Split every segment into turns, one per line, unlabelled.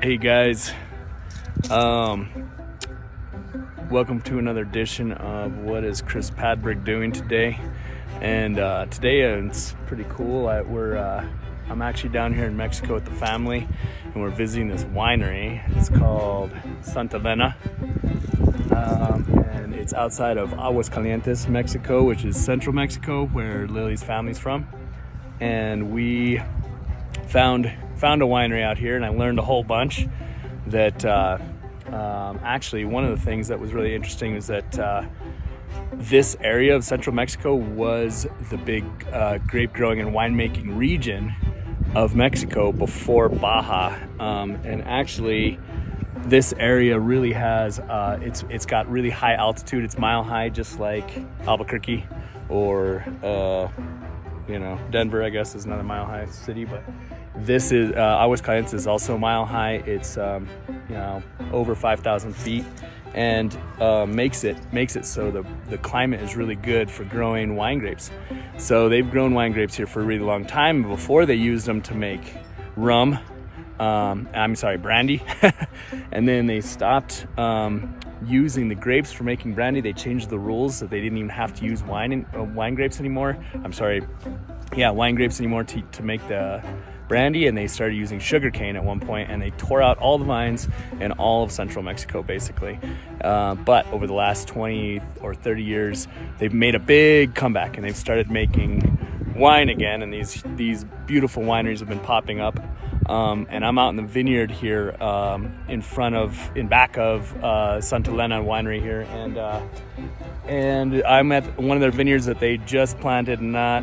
Hey guys, welcome to another edition of what is Chris Padberg doing today. And today it's pretty cool. I'm actually down here in Mexico with the family, and we're visiting this winery. It's called Santa Elena, and it's outside of Aguascalientes, Mexico, which is central Mexico, where Lily's family's from. And we found a winery out here, and I learned a whole bunch. That actually, one of the things that was really interesting is that this area of central Mexico was the big grape growing and winemaking region of Mexico before Baja. And actually, this area really has it's got really high altitude. It's mile high, just like Albuquerque or Denver, I guess, is another mile high city. But this is Aguascalientes is also mile high. It's over 5,000 feet, and makes it so the climate is really good for growing wine grapes. So they've grown wine grapes here for a really long time. Before, they used them to make rum, brandy, and then they stopped using the grapes for making brandy. They changed the rules so they didn't even have to use wine grapes anymore. Wine grapes anymore to make the brandy, and they started using sugarcane at one point, and they tore out all the vines in all of central Mexico, basically. But over the last 20 or 30 years, they've made a big comeback, and they've started making wine again, and these beautiful wineries have been popping up. And I'm out in the vineyard here, in back of Santa Elena Winery here, and I'm at one of their vineyards that they just planted. They're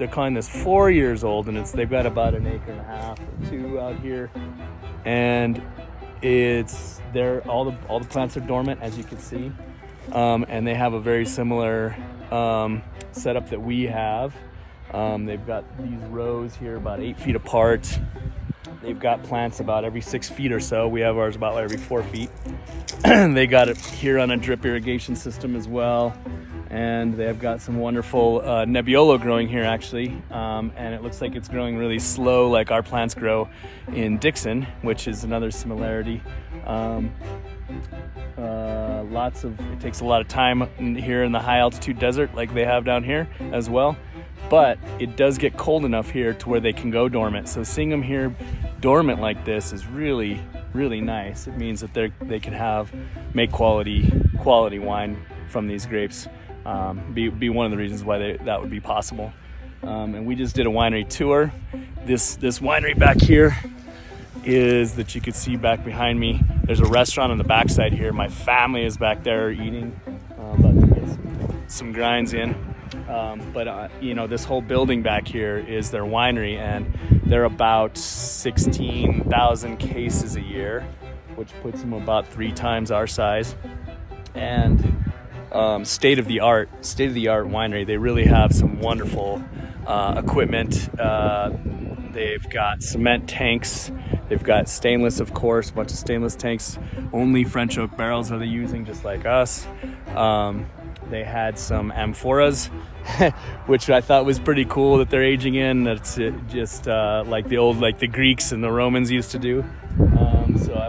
calling this 4 years old, and they've got about an acre and a half or two out here, and all the plants are dormant, as you can see, and they have a very similar setup that we have. They've got these rows here about 8 feet apart. They've got plants about every 6 feet or so. We have ours about every 4 feet. They got it here on a drip irrigation system as well. And they've got some wonderful Nebbiolo growing here, actually. And it looks like it's growing really slow, like our plants grow in Dixon, which is another similarity. It takes a lot of time here in the high altitude desert, like they have down here as well. But it does get cold enough here to where they can go dormant. So seeing them here dormant like this is really, really nice. It means that they can make quality wine from these grapes. Be one of the reasons why that would be possible. And we just did a winery tour. This winery back here is that you could see back behind me. There's a restaurant on the backside here. My family is back there eating, about to get some grinds in. This whole building back here is their winery, and they're about 16,000 cases a year, which puts them about 3 times our size. And state of the art winery. They really have some wonderful equipment. They've got cement tanks. They've got stainless, of course, a bunch of stainless tanks. Only French oak barrels are they using, just like us. They had some amphoras, which I thought was pretty cool that they're aging in. That's just like the Greeks and the Romans used to do. So I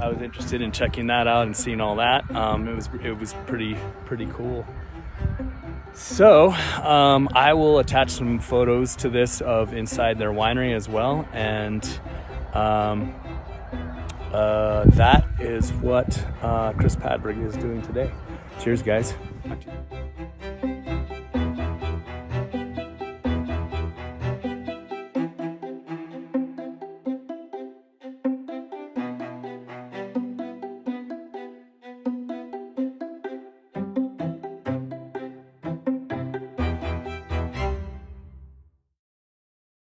was interested in checking that out and seeing all that. It was pretty cool. So I will attach some photos to this of inside their winery as well, and that is what Chris Padberg is doing today. Cheers, guys. Talk to you.